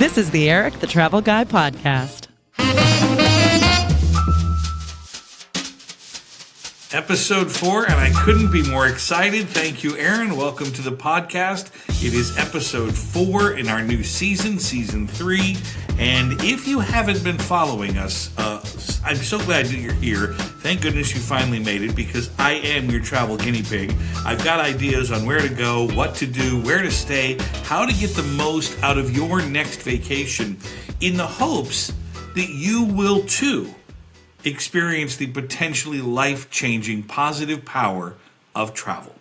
This is the Erik, the Travel Guy podcast. Episode 4, and I couldn't be more excited. Thank you, Aaron. Welcome to the podcast. It is episode 4 in our new season, season 3. And if you haven't been following us, I'm so glad that you're here. Thank goodness you finally made it, because I am your travel guinea pig. I've got ideas on where to go, what to do, where to stay, how to get the most out of your next vacation, in the hopes that you will too experience the potentially life-changing positive power of travel.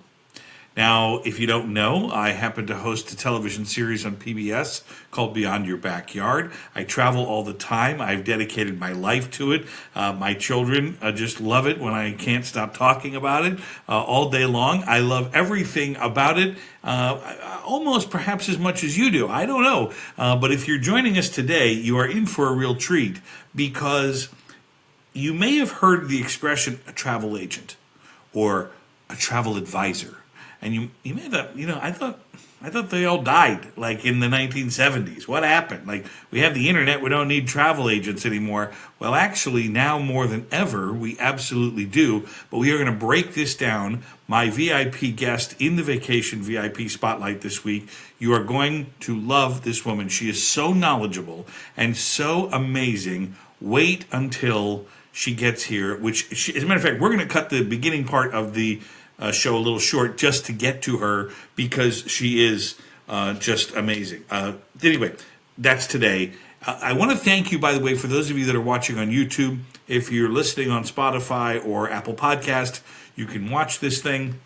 Now, if you don't know, I happen to host a television series on PBS called Beyond Your Backyard. I travel all the time. I've dedicated my life to it. My children just love it when I can't stop talking about it all day long. I love everything about it, almost perhaps as much as you do. I don't know. But if you're joining us today, you are in for a real treat, because you may have heard the expression a travel agent or a travel advisor. And you may have thought, I thought they all died like in the 1970s. What happened? Like, we have the internet, we don't need travel agents anymore. Well, actually, now more than ever, we absolutely do. But we are going to break this down. My VIP guest in the Vacation VIP Spotlight this week, you are going to love this woman. She is so knowledgeable and so amazing. Wait until she gets here, as a matter of fact, we're going to cut the beginning part of the show a little short just to get to her, because she is just amazing. Anyway, that's today. I want to thank you, by the way, for those of you that are watching on YouTube. If you're listening on Spotify or Apple Podcast, you can watch this thing.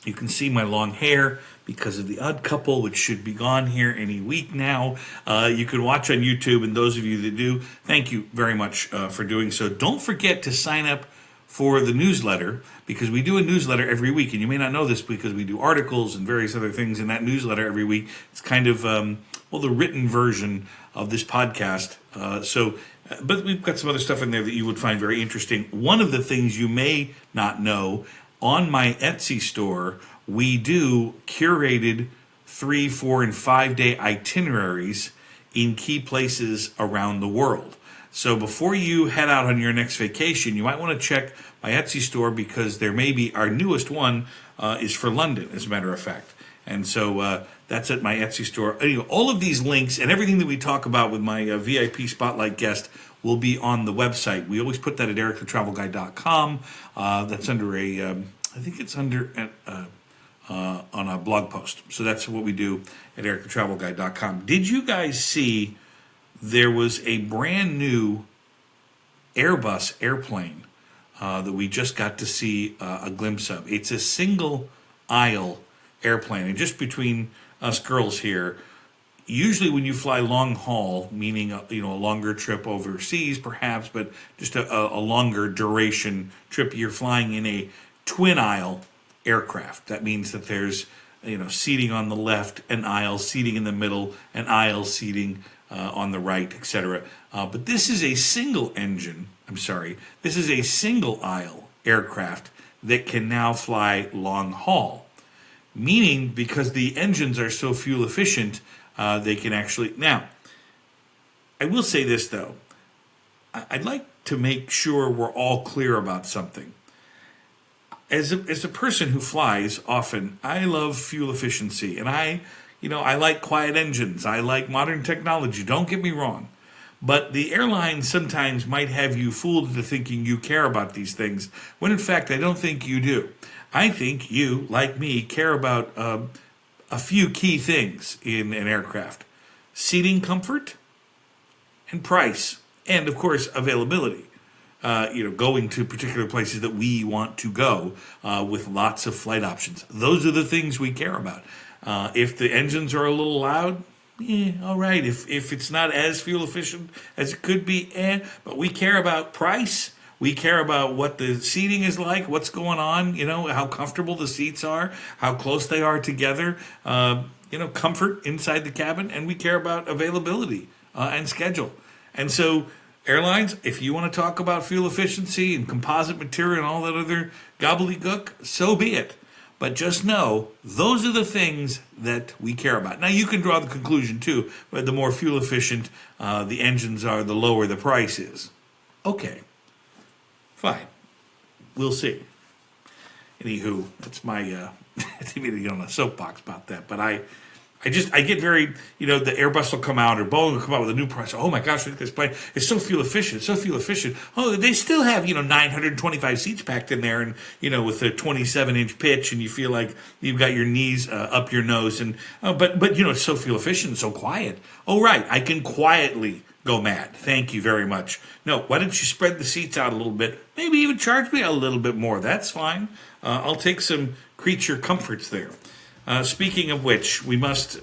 You can see my long hair because of the Odd Couple, which should be gone here any week now. You can watch on YouTube, and those of you that do, thank you very much for doing so. Don't forget to sign up for the newsletter, because we do a newsletter every week, and you may not know this because we do articles and various other things in that newsletter every week. It's kind of, the written version of this podcast. But we've got some other stuff in there that you would find very interesting. One of the things you may not know, on my Etsy store, we do curated 3, 4, and 5 day itineraries in key places around the world. So before you head out on your next vacation, you might want to check my Etsy store, because there may be, our newest one is for London, as a matter of fact. And so that's at my Etsy store. Anyway, all of these links and everything that we talk about with my VIP Spotlight guest will be on the website. We always put that at erikthetravelguy.com. That's under I think it's under on a blog post. So that's what we do at erikthetravelguy.com. Did you guys see there was a brand new Airbus airplane that we just got to see a glimpse of? It's a single aisle airplane. And just between us girls here, usually when you fly long haul, meaning a longer trip overseas perhaps, but just a longer duration trip, you're flying in a twin aisle aircraft. That means that there's seating on the left, an aisle, seating in the middle, an aisle, seating on the right, etc. But this is a single aisle aircraft that can now fly long haul, meaning because the engines are so fuel efficient, they can actually. Now, I will say this though, I'd like to make sure we're all clear about something. As a person who flies often, I love fuel efficiency, and I like quiet engines. I like modern technology. Don't get me wrong. But the airlines sometimes might have you fooled into thinking you care about these things, when in fact I don't think you do. I think you, like me, care about a few key things in an aircraft: seating comfort and price, and of course availability. Going to particular places that we want to go with lots of flight options. Those are the things we care about. If the engines are a little loud, all right. If it's not as fuel efficient as it could be, but we care about price. We care about what the seating is like, what's going on, how comfortable the seats are, how close they are together, comfort inside the cabin, and we care about availability and schedule. And so airlines, if you want to talk about fuel efficiency and composite material and all that other gobbledygook, so be it. But just know those are the things that we care about. Now, you can draw the conclusion, too, but the more fuel efficient the engines are, the lower the price is. Okay, fine. We'll see. Anywho, that's my, I didn't mean to get on a soapbox about that, but I get very, the Airbus will come out or Boeing will come out with a new price. Oh my gosh, look at this plane. It's so fuel efficient. It's so fuel efficient. Oh, they still have, 925 seats packed in there and, with a 27-inch pitch, and you feel like you've got your knees up your nose. And but it's so fuel efficient, so quiet. Oh, right. I can quietly go mad. Thank you very much. No, why don't you spread the seats out a little bit? Maybe even charge me a little bit more. That's fine. I'll take some creature comforts there. Speaking of which, we must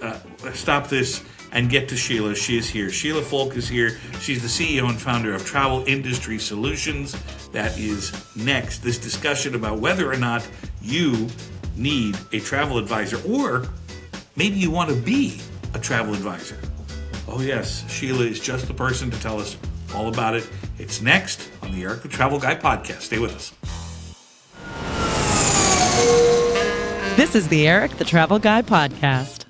stop this and get to Sheila. She is here. Sheila Folk is here. She's the CEO and founder of Travel Industry Solutions. That is next. This discussion about whether or not you need a travel advisor, or maybe you want to be a travel advisor. Oh yes, Sheila is just the person to tell us all about it. It's next on the Erik the Travel Guy podcast. Stay with us. This is the Erik the Travel Guy podcast.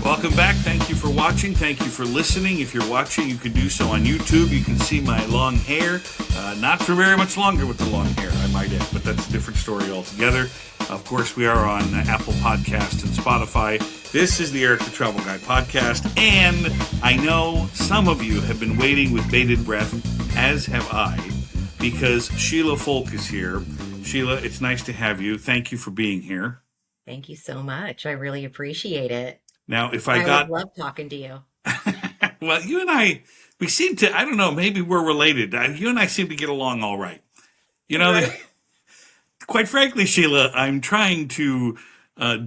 Welcome back. Thank you for watching. Thank you for listening. If you're watching, you can do so on YouTube. You can see my long hair. Not for very much longer with the long hair, I might add, but that's a different story altogether. Of course, we are on Apple Podcasts and Spotify. This is the Erik the Travel Guy podcast, and I know some of you have been waiting with bated breath, as have I, because Sheila Folk is here. Sheila, it's nice to have you. Thank you for being here. Thank you so much. I really appreciate it. Now, if I would love talking to you. Well, you and I, we seem to, I don't know, maybe we're related. You and I seem to get along all right. Right. Quite frankly, Sheila, I'm trying to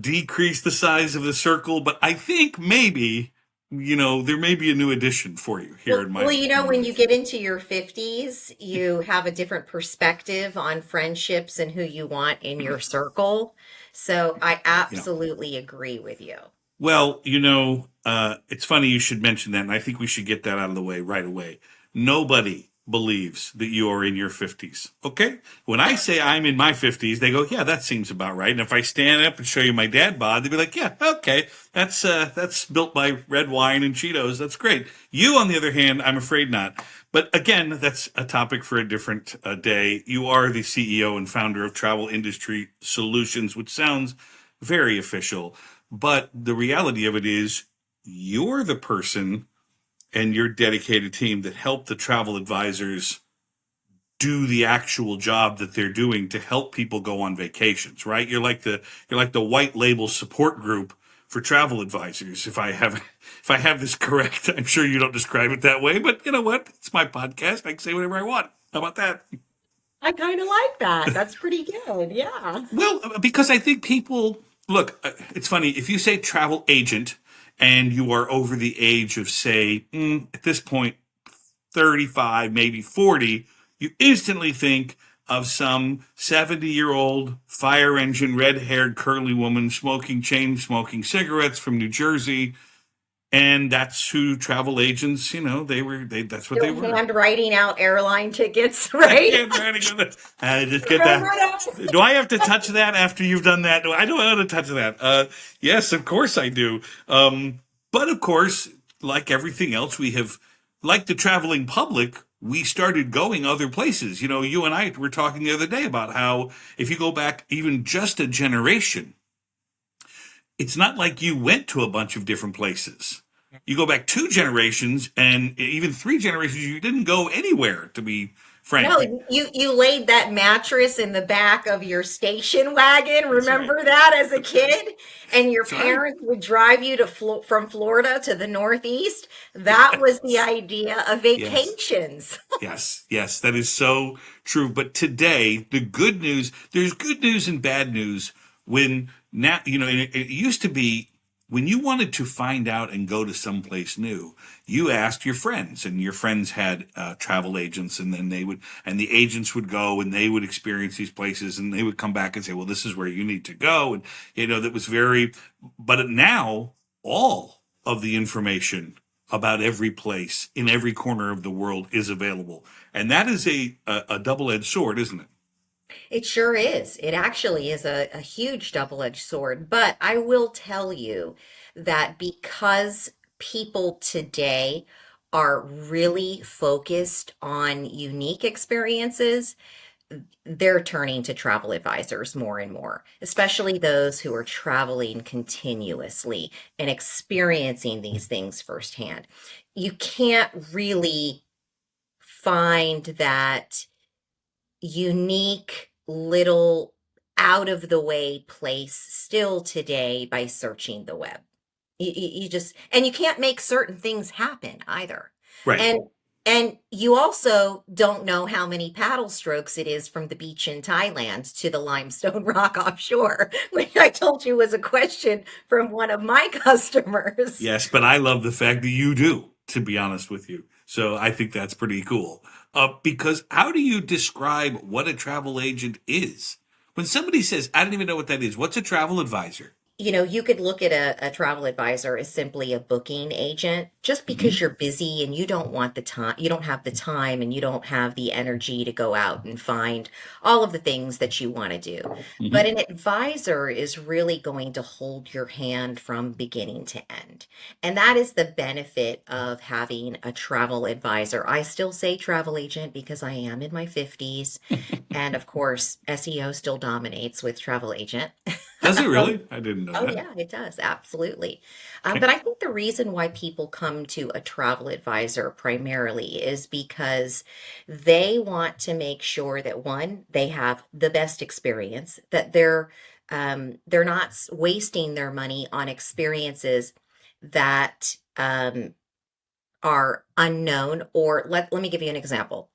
decrease the size of the circle, but I think maybe, there may be a new addition for you here in my... Well, when you get into your 50s, you have a different perspective on friendships and who you want in your circle. So I absolutely agree with you. Well, it's funny you should mention that, and I think we should get that out of the way right away. Nobody believes that you are in your 50s, okay? When I say I'm in my 50s, they go, yeah, that seems about right. And if I stand up and show you my dad bod, they'd be like, yeah, okay, that's built by red wine and Cheetos. That's great. You, on the other hand, I'm afraid not. But again, that's a topic for a different day. You are the CEO and founder of Travel Industry Solutions, which sounds very official. But the reality of it is you're the person and your dedicated team that help the travel advisors do the actual job that they're doing to help people go on vacations, right? You're like the white label support group for travel advisors. If I have this correct, I'm sure you don't describe it that way, but you know what? It's my podcast. I can say whatever I want. How about that? I kind of like that. That's pretty good. Yeah. Well, because I think people... Look, it's funny, if you say travel agent and you are over the age of, say, at this point, 35, maybe 40, you instantly think of some 70-year-old fire engine, red-haired, curly woman chain-smoking cigarettes from New Jersey. And that's who travel agents, that's what they were. Handwriting out airline tickets, right? Just get that. Do I have to touch that after you've done that? I don't want to touch that. Yes, of course I do. But of course, like everything else, we have, like the traveling public, we started going other places. You and I were talking the other day about how if you go back even just a generation, it's not like you went to a bunch of different places. You go back 2 generations and even 3 generations, you didn't go anywhere, to be frank. No, you laid that mattress in the back of your station wagon. Remember that as a kid? And your parents would drive you to from Florida to the Northeast. That was the idea of vacations. Yes, that is so true. But today, the good news, there's good news and bad news. When now, it used to be when you wanted to find out and go to someplace new, you asked your friends, and your friends had travel agents, and then the agents would go and they would experience these places, and they would come back and say, well, this is where you need to go. And, that was but now all of the information about every place in every corner of the world is available. And that is a double-edged sword, isn't it? It sure is. It actually is a huge double-edged sword. But I will tell you that because people today are really focused on unique experiences, they're turning to travel advisors more and more, especially those who are traveling continuously and experiencing these things firsthand. You can't really find that unique little out of the way place still today by searching the web. You just, and you can't make certain things happen either. Right. And you also don't know how many paddle strokes it is from the beach in Thailand to the limestone rock offshore, which I told you was a question from one of my customers. Yes, but I love the fact that you do, to be honest with you. So I think that's pretty cool. Because how do you describe what a travel agent is? When somebody says, I don't even know what that is, what's a travel advisor? You know, you could look at a travel advisor as simply a booking agent just because Hmm. you're busy and you don't want the time, you don't have the time and you don't have the energy to go out and find all of the things that you want to do. But Hmm. an advisor is really going to hold your hand from beginning to end. And that is the benefit of having a travel advisor. I still say travel agent because I am in my 50s. And of course, SEO still dominates with travel agent. Does it really? I didn't know Oh, that. yeah, it does. Absolutely. Okay. But I think the reason why people come to a travel advisor primarily is because they want to make sure that one, they have the best experience, that they're not wasting their money on experiences that are unknown. Or let me give you an example.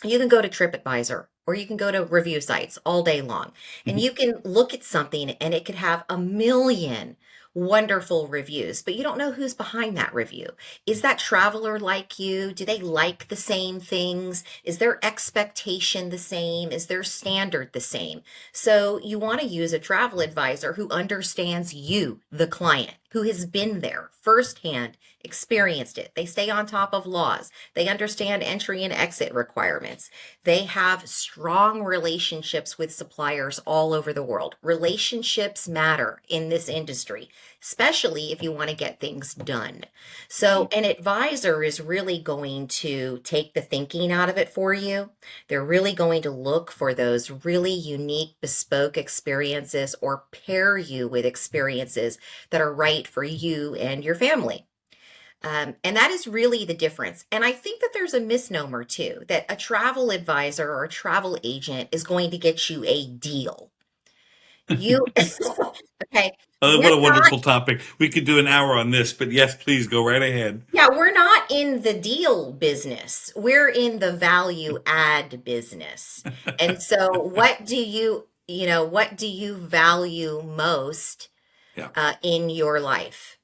You can go to TripAdvisor or you can go to review sites all day long and Mhm. you can look at something and it could have a million wonderful reviews, but you don't know who's behind that review. Is that traveler like you? Do they like the same things? Is their expectation the same? Is their standard the same? So you want to use a travel advisor who understands you, the client, who has been there firsthand, experienced it. They stay on top of laws. They understand entry and exit requirements. They have strong relationships with suppliers all over the world. Relationships matter in this industry, especially if you want to get things done. So, an advisor is really going to take the thinking out of it for you. They're really going to look for those really unique, bespoke experiences or pair you with experiences that are right for you and your family. And that is really the difference. And I think that there's a misnomer too, that a travel advisor or a travel agent is going to get you a deal. You, okay, What we're a not, wonderful topic. We could do an hour on this, but yes, please go right ahead. yeah, we're not in the deal business. We're in the value add business. And so what do you value most Yeah. in your life?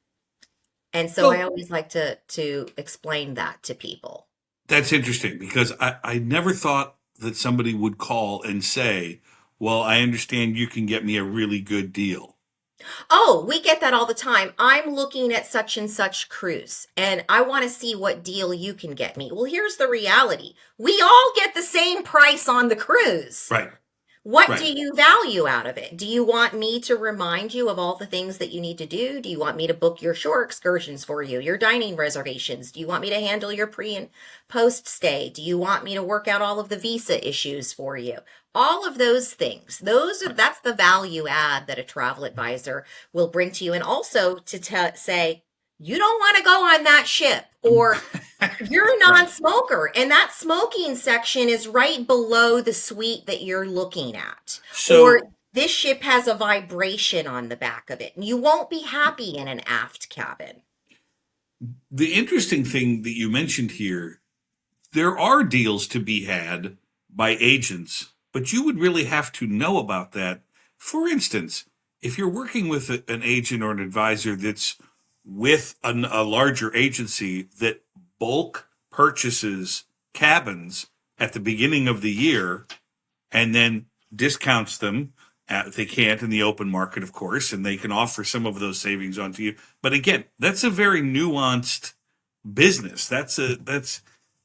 And so I So always like to explain that to people. that's interesting because I never thought that somebody would call and say, well, I understand you can get me a really good deal. Oh, we get that all the time. I'm looking at such and such cruise and I want to see what deal you can get me. Well, here's the reality. We all get the same price on the cruise. Right. What do Right. you value out of it? Do you want me to remind you of all the things that you need to do? Do you want me to book your shore excursions for you, your dining reservations? Do you want me to handle your pre and post stay? Do you want me to work out all of the visa issues for you? All of those things. That's the value add that a travel advisor will bring to you. And also to say, you don't want to go on that ship, or you're a Right. non-smoker, and that smoking section is right below the suite that you're looking at. Or So this ship has a vibration on the back of it, and you won't be happy in an aft cabin. the interesting thing that you mentioned here, there are deals to be had by agents, but you would really have to know about that. For instance, if you're working with an agent or an advisor that's with a larger agency that bulk purchases cabins at the beginning of the year and then discounts them. They can't in the open market, of course, and they can offer some of those savings onto you. But again, that's a very nuanced business. That's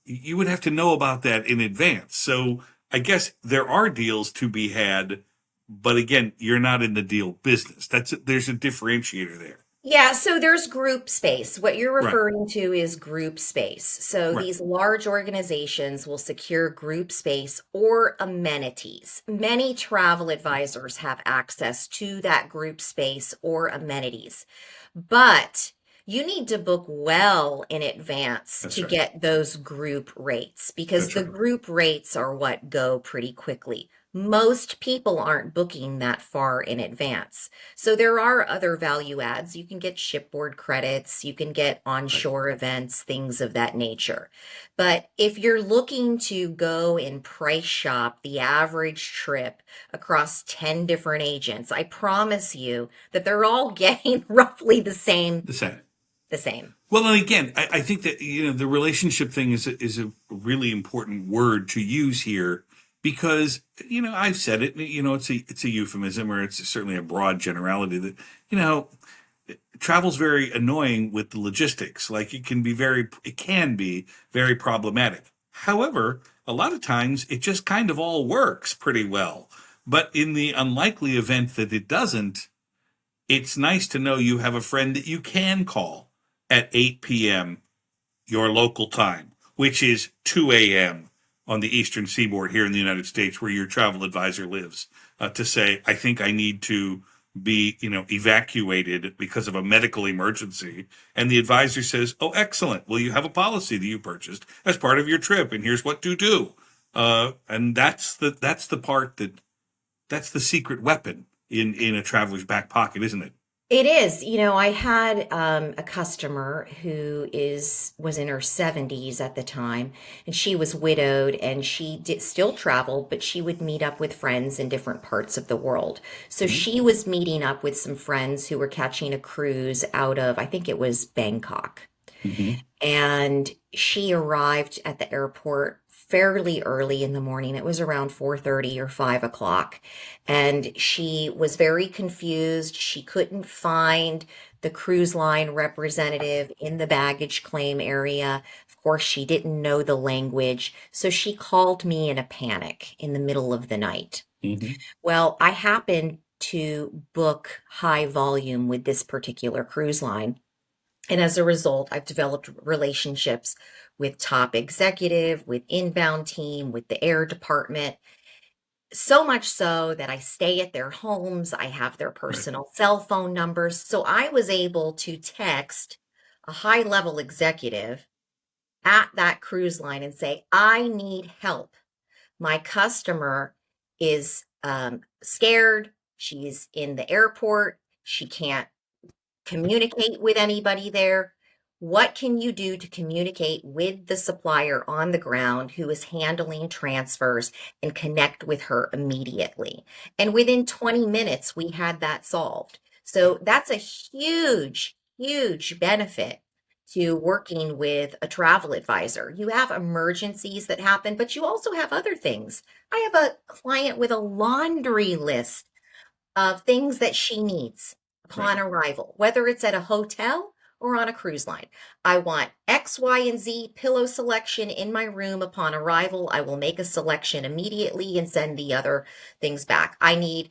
you would have to know about that in advance. So I guess there are deals to be had, but again, you're not in the deal business. There's a differentiator there. Yeah, so there's group space. What you're Right. referring to is group space. So Right. these large organizations will secure group space or amenities. Many travel advisors have access to that group space or amenities, but you need to book well in advance That's to right. get those group rates because That's the right. group rates are what go pretty quickly. Most people aren't booking that far in advance. So there are other value adds. You can get shipboard credits, you can get Right. onshore events, things of that nature. But if you're looking to go and price shop the average trip across 10 different agents, I promise you that they're all getting roughly the same, The same. the same. Well, and again, I think that the relationship thing is a really important word to use here because I've said it. It's a euphemism or it's certainly a broad generality that you know travel's very annoying with the logistics. Like it can be very problematic. However, a lot of times it just kind of all works pretty well. But in the unlikely event that it doesn't, it's nice to know you have a friend that you can call at 8 p.m. your local time, which is 2 a.m. on the eastern seaboard here in the United States, where your travel advisor lives, to say, I think I need to be, evacuated because of a medical emergency. And the advisor says, oh, excellent. Well, you have a policy that you purchased as part of your trip, and here's what to do. And that's the secret weapon in a traveler's back pocket, isn't it? It is. I had a customer who was in her 70s at the time, and she was widowed, and she did still travel, but she would meet up with friends in different parts of the world. So Mm-hmm. she was meeting up with some friends who were catching a cruise out of, I think it was Bangkok. Mm-hmm. And she arrived at the airport fairly early in the morning. It was around 4:30 or 5 o'clock. And she was very confused. She couldn't find the cruise line representative in the baggage claim area. Of course, she didn't know the language. So she called me in a panic in the middle of the night. Mm-hmm. Well, I happened to book high volume with this particular cruise line. And as a result, I've developed relationships with top executive, with inbound team, with the air department, so much so that I stay at their homes. I have their Right. personal cell phone numbers. So I was able to text a high level executive at that cruise line and say, I need help. My customer is scared. She's in the airport. She can't communicate with anybody there. What can you do to communicate with the supplier on the ground who is handling transfers and connect with her immediately? And within 20 minutes, we had that solved. So that's a huge, huge benefit to working with a travel advisor. You have emergencies that happen, but you also have other things. I have a client with a laundry list of things that she needs Right. upon arrival, whether it's at a hotel or on a cruise line. I want X, Y, and Z pillow selection in my room upon arrival. I will make a selection immediately and send the other things back. I need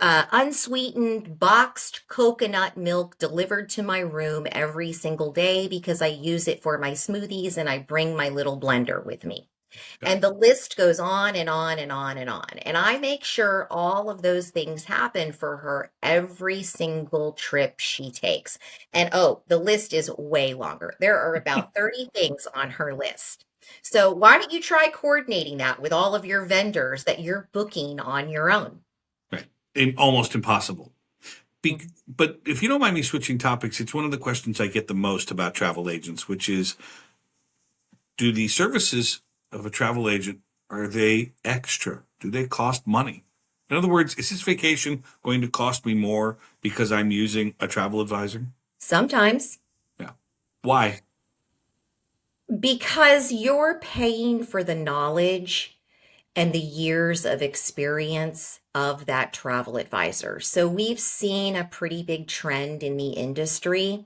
unsweetened boxed coconut milk delivered to my room every single day because I use it for my smoothies and I bring my little blender with me. Got And it. the list goes on and on and on and on. And I make sure all of those things happen for her every single trip she takes. And oh, the list is way longer. There are about 30 things on her list. So why don't you try coordinating that with all of your vendors that you're booking on your own? Right. Almost impossible. Mhm. But if you don't mind me switching topics, it's one of the questions I get the most about travel agents, which is, do the services of a travel agent, are they extra? Do they cost money? In other words, is this vacation going to cost me more because I'm using a travel advisor? Sometimes. Yeah. Why? Because you're paying for the knowledge and the years of experience of that travel advisor. So we've seen a pretty big trend in the industry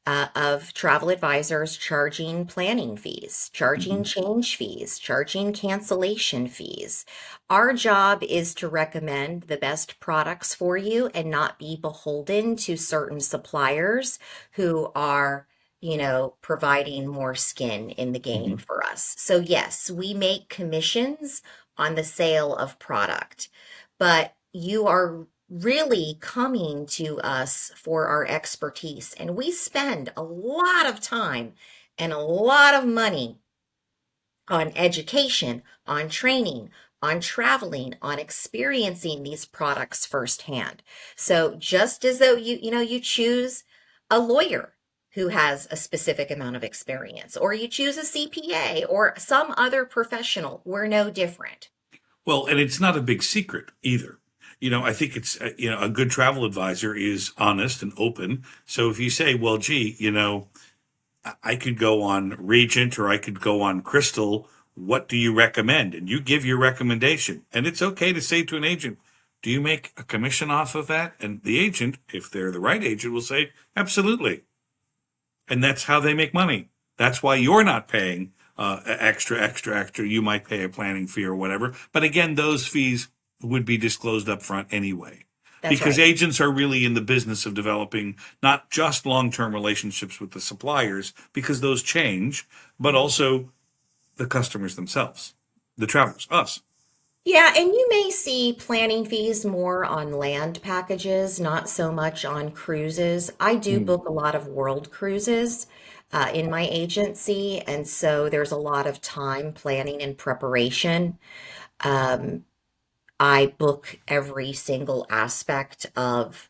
of travel advisors charging planning fees, charging Mhm. change fees, charging cancellation fees. Our job is to recommend the best products for you and not be beholden to certain suppliers who are, providing more skin in the game Mhm. for us. So, yes, we make commissions on the sale of product, but you are really coming to us for our expertise. And we spend a lot of time and a lot of money on education, on training, on traveling, on experiencing these products firsthand. So just as though you choose a lawyer who has a specific amount of experience, or you choose a CPA or some other professional, we're no different. Well, and it's not a big secret either. I think it's, a good travel advisor is honest and open. So if you say, well, gee, I could go on Regent or I could go on Crystal. What do you recommend? And you give your recommendation. And it's okay to say to an agent, do you make a commission off of that? And the agent, if they're the right agent, will say, absolutely. And that's how they make money. That's why you're not paying extra. You might pay a planning fee or whatever. But again, those fees would be disclosed up front anyway. That's Because right. agents are really in the business of developing not just long-term relationships with the suppliers, because those change, but also the customers themselves, the travelers, us. Yeah, and you may see planning fees more on land packages, not so much on cruises. I do Mm. book a lot of world cruises in my agency, and so there's a lot of time planning and preparation. Um, I book every single aspect of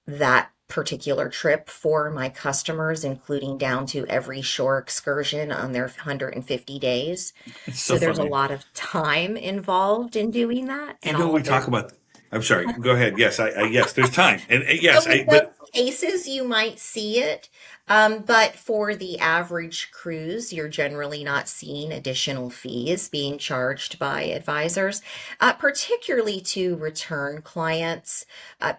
that particular trip for my customers, including down to every shore excursion on their 150 days. It's so So there's a funny. lot of time involved in doing that, and all We of those. talk about. I'm sorry. Go ahead. Yes, yes. There's time, and yes, So in but those cases, you might see it, but for the average cruise, you're generally not seeing additional fees being charged by advisors, particularly to return clients,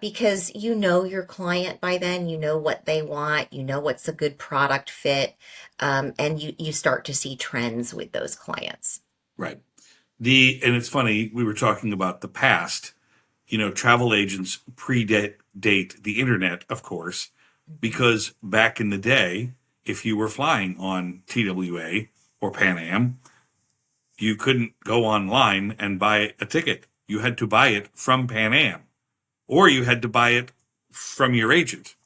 because you know your client by then, you know what they want, you know what's a good product fit, and you start to see trends with those clients. right. And it's funny, we were talking about the past. Travel agents predate the internet, of course, because back in the day, if you were flying on TWA or Pan Am, you couldn't go online and buy a ticket. You had to buy it from Pan Am, or you had to buy it from your agent.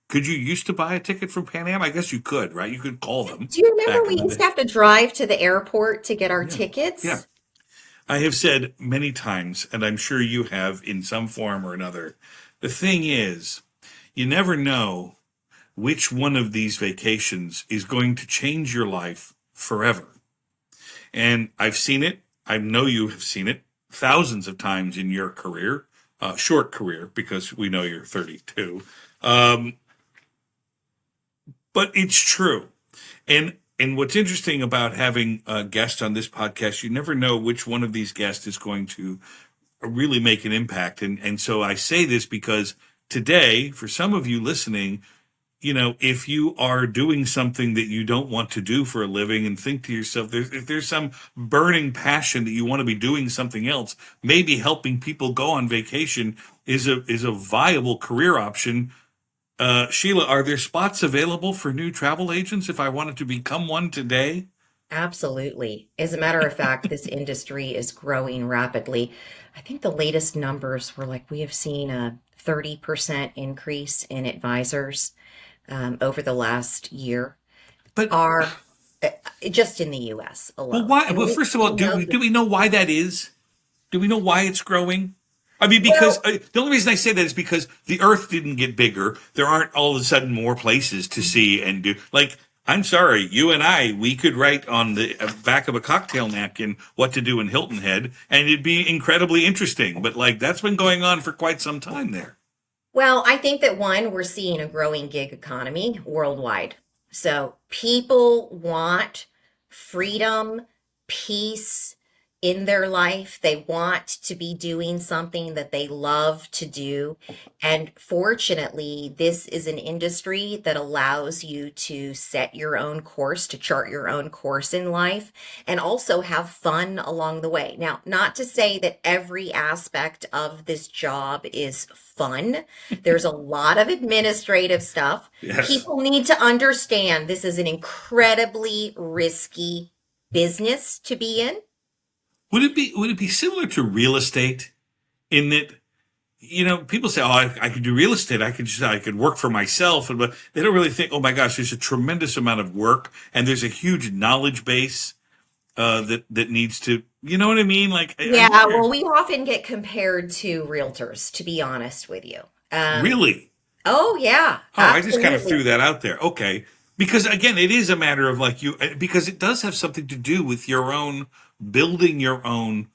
Could you used to buy a ticket from Pan Am? I guess you could, right? You could call them Do you remember back in we the used day. to have to drive to the airport to get our Yeah. Yeah. tickets? I have said many times, and I'm sure you have in some form or another, the thing is, you never know which one of these vacations is going to change your life forever. And I've seen it. I know you have seen it thousands of times in your career, short career, because we know you're 32. Um, but it's true. And what's interesting about having a guest on this podcast, you never know which one of these guests is going to really make an impact. And so I say this because today, for some of you listening, if you are doing something that you don't want to do for a living and think to yourself, if there's some burning passion that you want to be doing something else, maybe helping people go on vacation is a viable career option. Sheila, are there spots available for new travel agents if I wanted to become one today? Absolutely. As a matter of fact, this industry is growing rapidly. I think the latest numbers were like we have seen a 30% increase in advisors over the last year, But are just in the US well, alone. why? And Well, we, first of all, we know do that, we know why that is? Do we know why it's growing? I mean, because well, the only reason I say that is because the Earth didn't get bigger. There aren't all of a sudden more places to see and do. Like, I'm sorry, you and I, we could write on the back of a cocktail napkin what to do in Hilton Head, and it'd be incredibly interesting. But like, that's been going on for quite some time there. well, I think that one, we're seeing a growing gig economy worldwide. So people want freedom, peace, in their life. They want to be doing something that they love to do. And fortunately, this is an industry that allows you to set your own course, to chart your own course in life, and also have fun along the way. Now, not to say that every aspect of this job is fun. There's a lot of administrative stuff. Yes. People need to understand this is an incredibly risky business to be in. Would it be similar to real estate in that, people say, "Oh, I could do real estate. I could work for myself," but they don't really think, "Oh my gosh, there's a tremendous amount of work and there's a huge knowledge base that needs to." You know what I mean? Like, Yeah, well, we often get compared to realtors, to be honest with you. Really? Oh, yeah, Oh, I just kind of absolutely. threw that out there. Okay, because again, it is a matter of like because it does have something to do with your own building your own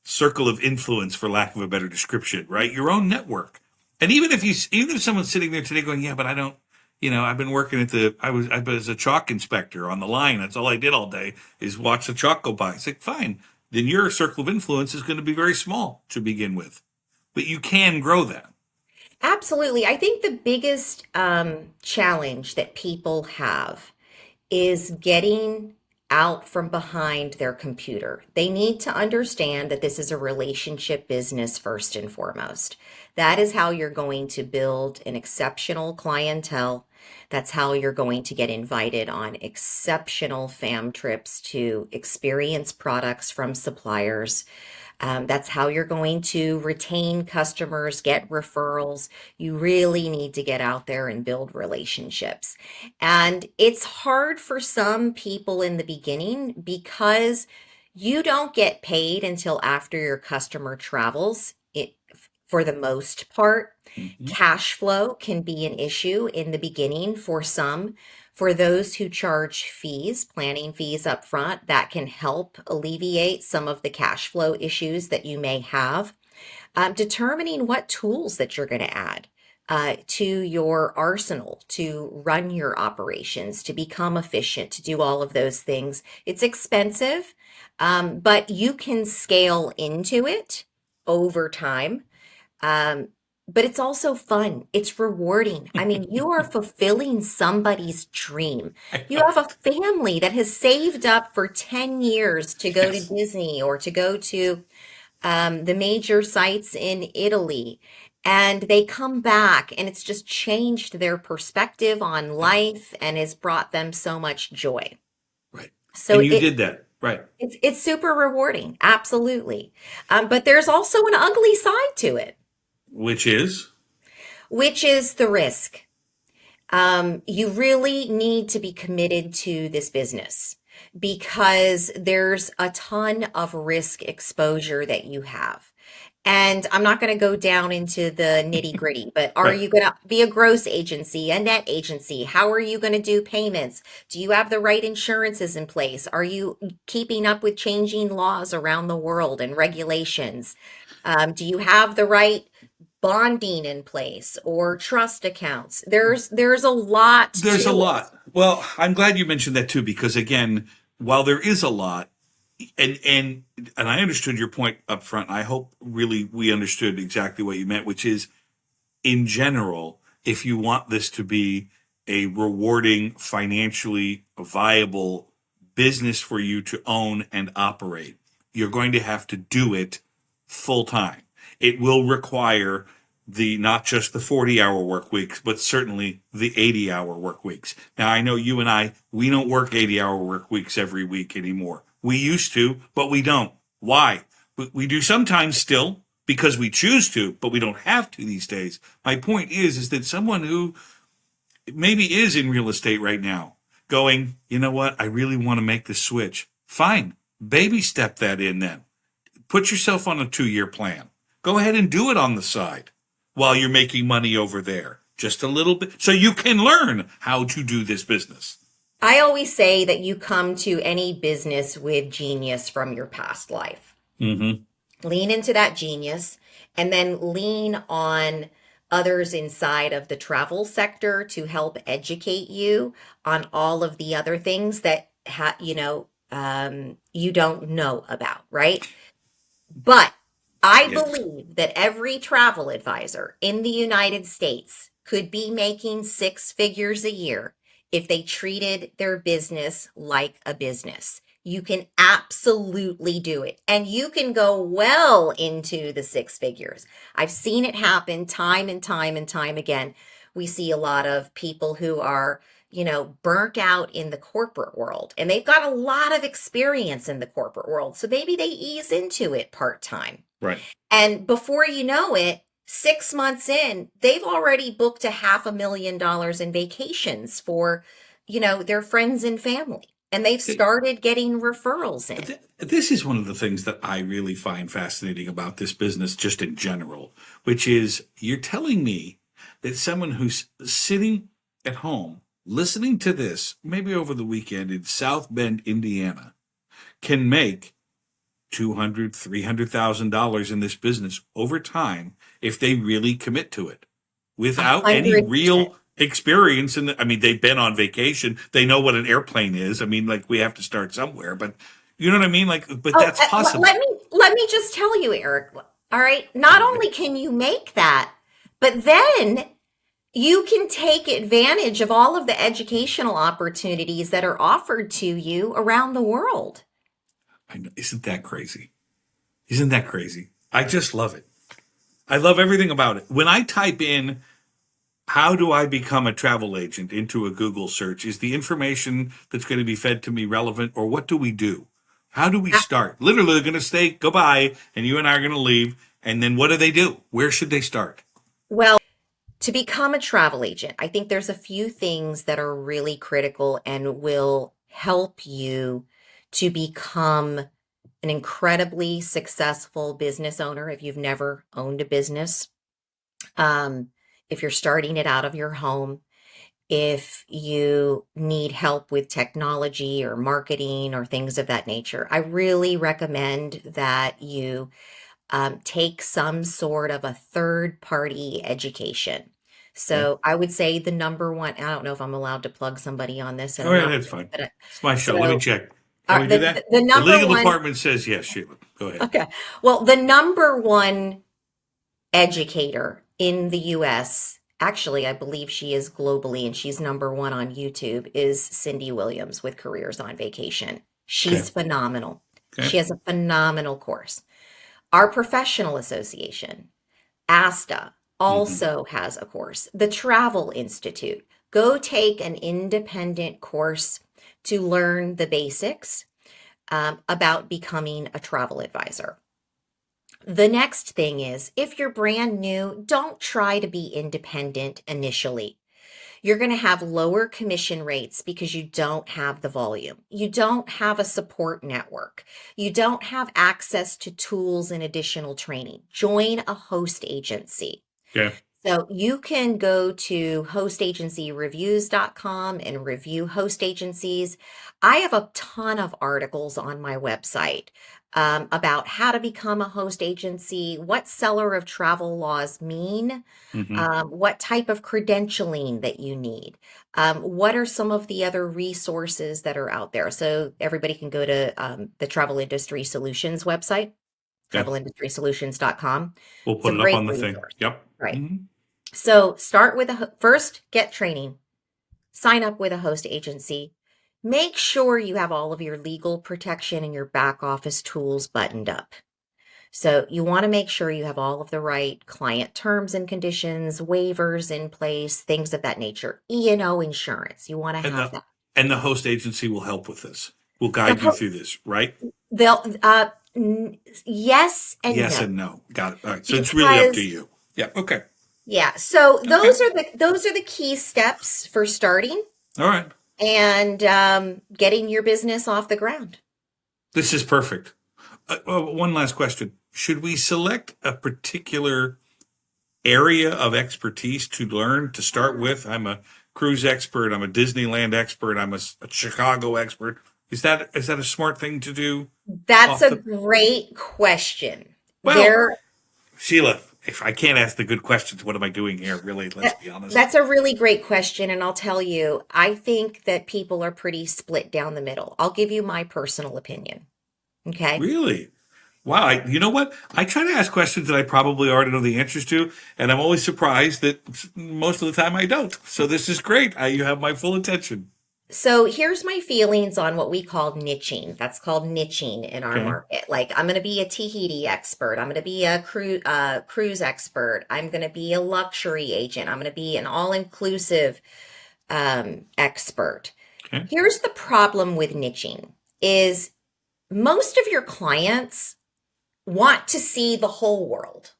circle of influence, for lack of a better description, right? Your own network. And even if someone's sitting there today going, "Yeah, but I don't, I've been working I was a chalk inspector on the line. That's all I did all day is watch the chalk go by." It's like, fine, then your circle of influence is going to be very small to begin with, but you can grow that. Absolutely. I think the biggest challenge that people have is getting out from behind their computer. They need to understand that this is a relationship business first and foremost. That is how you're going to build an exceptional clientele. That's how you're going to get invited on exceptional fam trips to experience products from suppliers. That's how you're going to retain customers, get referrals. You really need to get out there and build relationships. And it's hard for some people in the beginning because you don't get paid until after your customer travels. For the most part, Mhm. cash flow can be an issue in the beginning for some. For those who charge fees, planning fees up front, that can help alleviate some of the cash flow issues that you may have. Determining what tools that you're going to add to your arsenal to run your operations, to become efficient, to do all of those things. It's expensive, but you can scale into it over time. Um, but it's also fun. It's rewarding. I mean, you are fulfilling somebody's dream. I You know. have a family that has saved up for 10 years to go to Yes. Disney or to go to the major sites in Italy. And they come back and it's just changed their perspective on Yeah. life and has brought them so much joy. Right. So And you did that. Right. it's super rewarding. Absolutely. But there's also an ugly side to it, Which is? which is the risk. You really need to be committed to this business because there's a ton of risk exposure that you have. And I'm not going to go down into the nitty gritty, but are Right. you going to be a gross agency, a net agency? How are you going to do payments? Do you have the right insurances in place? Are you keeping up with changing laws around the world and regulations? Do you have the right bonding in place or trust accounts? There's a lot There's a to it. lot. Well, I'm glad you mentioned that too, because again, while there is a lot, and I understood your point up front. I hope really we understood exactly what you meant, which is in general, if you want this to be a rewarding, financially viable business for you to own and operate, you're going to have to do it full time. It will require the not just the 40-hour work weeks, but certainly the 80-hour work weeks. Now, I know you and we don't work 80-hour work weeks every week anymore. We used to, but we don't. Why? We do sometimes still because we choose to, but we don't have to these days. My point is that someone who maybe is in real estate right now going, "You know what? I really want to make the switch." Fine. Baby step that in then. Put yourself on a 2-year plan. Go ahead and do it on the side while you're making money over there. Just a little bit. So you can learn how to do this business. I always say that you come to any business with genius from your past life. Mm-hmm. Lean into that genius and then lean on others inside of the travel sector to help educate you on all of the other things that you don't know about, right? But I Yes. believe that every travel advisor in the United States could be making six figures a year if they treated their business like a business. You can absolutely do it. And you can go well into the six figures. I've seen it happen time and time and time again. We see a lot of people who are, burnt out in the corporate world and they've got a lot of experience in the corporate world. So maybe they ease into it part time. Right. And before you know it, 6 months in, they've already booked a $500,000 in vacations for, their friends and family. And they've started getting referrals in. This is one of the things that I really find fascinating about this business, just in general, which is you're telling me that someone who's sitting at home listening to this, maybe over the weekend in South Bend, Indiana, can make $200,000, $300,000 in this business over time if they really commit to it, without any 100%. real experience. They've been on vacation. They know what an airplane is. We have to start somewhere, but you know what I mean? But that's possible. Let me just tell you, Eric. All right. Not only can you make that, but then you can take advantage of all of the educational opportunities that are offered to you around the world. I know. Isn't that crazy? Isn't that crazy? I just love it. I love everything about it. When I type in, how do I become a travel agent into a Google search, is the information that's going to be fed to me relevant, or what do we do? How do we start? Literally, they're going to say goodbye, and you and I are going to leave. And then what do they do? Where should they start? Well, to become a travel agent, I think there's a few things that are really critical and will help you to become an incredibly successful business owner if you've never owned a business. If you're starting it out of your home, if you need help with technology or marketing or things of that nature, I really recommend that you take some sort of a third-party education. So I would say the number one, I don't know if I'm allowed to plug somebody on this. Oh, yeah, that's fine. It's my show. Let me check. Can we do that? The number legal one department says yes, Sheila. Go ahead. Okay. Well, the number one educator in the US, actually, I believe she is globally, and she's number one on YouTube, is Cindy Williams with Careers on Vacation. She's phenomenal. She has a phenomenal course. Our professional association, ASTA, also has a course. The Travel Institute. Go take an independent course to learn the basics about becoming a travel advisor. The next thing is, if you're brand new, don't try to be independent initially. You're going to have lower commission rates because you don't have the volume. You don't have a support network. You don't have access to tools and additional training. Join a host agency. Okay. So you can go to hostagencyreviews.com and review host agencies. I have a ton of articles on my website about how to become a host agency, what seller of travel laws mean, what type of credentialing that you need, what are some of the other resources that are out there. So everybody can go to the Travel Industry Solutions website, travelindustrysolutions.com. We'll put it up on the thing. Yep. Right. So start with first, get training, sign up with a host agency, make sure you have all of your legal protection and your back office tools buttoned up. So you want to make sure you have all of the right client terms and conditions, waivers in place, things of that nature. E&O insurance, you want to have that. And the host agency will help with this. We'll guide you through this, right? They'll yes and yes no. and no. Got it. All right. So it's really up to you. Yeah. Okay. Yeah. So those are the key steps for starting. All right. And getting your business off the ground. This is perfect. One last question. Should we select a particular area of expertise to learn to start with? I'm a cruise expert. I'm a Disneyland expert. I'm a Chicago expert. Is that a smart thing to do? That's a great question. Well, Sheila, if I can't ask the good questions, what am I doing here? Really, let's be honest. That's a really great question. And I'll tell you, I think that people are pretty split down the middle. I'll give you my personal opinion. Okay. Really? Wow. You know what? I try to ask questions that I probably already know the answers to, and I'm always surprised that most of the time I don't. So this is great. You have my full attention. So here's my feelings on what we call niching. That's called niching in our market. Like, I'm going to be a Tahiti expert. I'm going to be a cruise expert. I'm going to be a luxury agent. I'm going to be an all-inclusive expert. Okay. Here's the problem with niching is most of your clients want to see the whole world.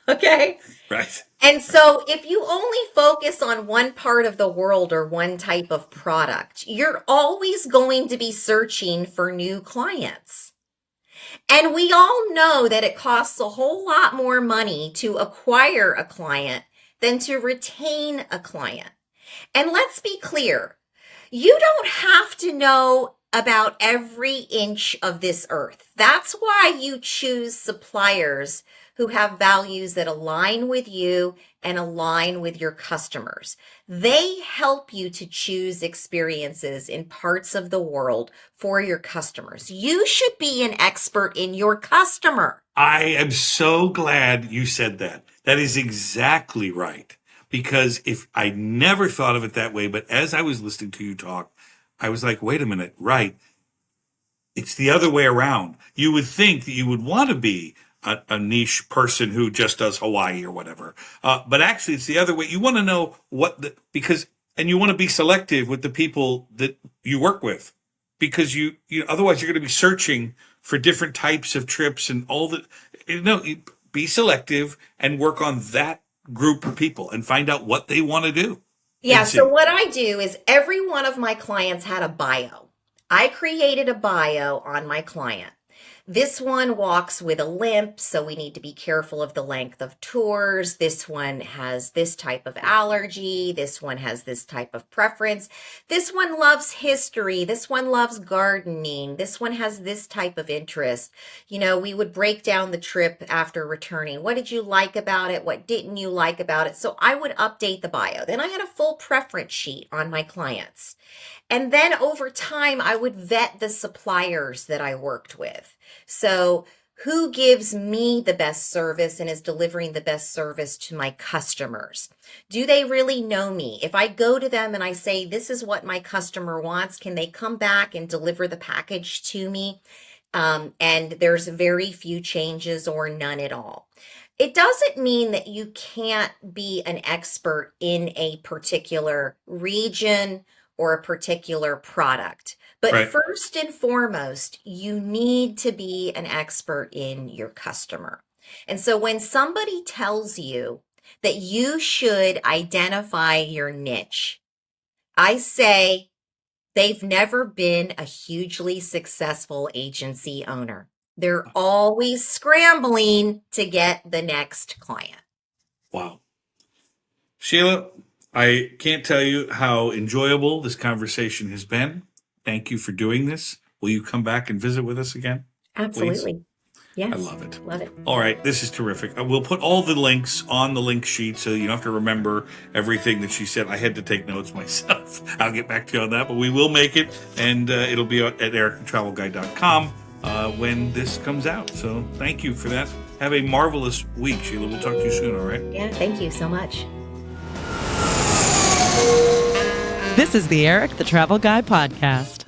Okay? Right. And so if you only focus on one part of the world or one type of product, you're always going to be searching for new clients. And we all know that it costs a whole lot more money to acquire a client than to retain a client. And let's be clear, you don't have to know about every inch of this earth. That's why you choose suppliers who have values that align with you and align with your customers. They help you to choose experiences in parts of the world for your customers. You should be an expert in your customer. I am so glad you said that. That is exactly right. Because if I never thought of it that way, but as I was listening to you talk, I was like, wait a minute, right. It's the other way around. You would think that you would want to be a niche person who just does Hawaii or whatever. But actually it's the other way. You want to know and you want to be selective with the people that you work with, because you otherwise you're going to be searching for different types of trips and all that. Be selective and work on that group of people and find out what they want to do. Yeah. So what I do is every one of my clients had a bio. I created a bio on my client. This one walks with a limp, so we need to be careful of the length of tours. This one has this type of allergy. This one has this type of preference. This one loves history. This one loves gardening. This one has this type of interest. We would break down the trip after returning. What did you like about it? What didn't you like about it? So I would update the bio. Then I had a full preference sheet on my clients. And then over time, I would vet the suppliers that I worked with. So who gives me the best service and is delivering the best service to my customers? Do they really know me? If I go to them and I say, this is what my customer wants, can they come back and deliver the package to me? And there's very few changes or none at all. It doesn't mean that you can't be an expert in a particular region or a particular product. But Right. First and foremost, you need to be an expert in your customer. And so when somebody tells you that you should identify your niche, I say they've never been a hugely successful agency owner. They're always scrambling to get the next client. Wow. Sheila, I can't tell you how enjoyable this conversation has been. Thank you for doing this. Will you come back and visit with us again? Absolutely. Please? Yes. I love it. Love it. All right. This is terrific. We'll put all the links on the link sheet so you don't have to remember everything that she said. I had to take notes myself. I'll get back to you on that, but we will make it, and it'll be at ericthetravelguy.com when this comes out. So thank you for that. Have a marvelous week, Sheila. We'll talk to you soon, all right? Yeah, thank you so much. This is the Erik the Travel Guy podcast.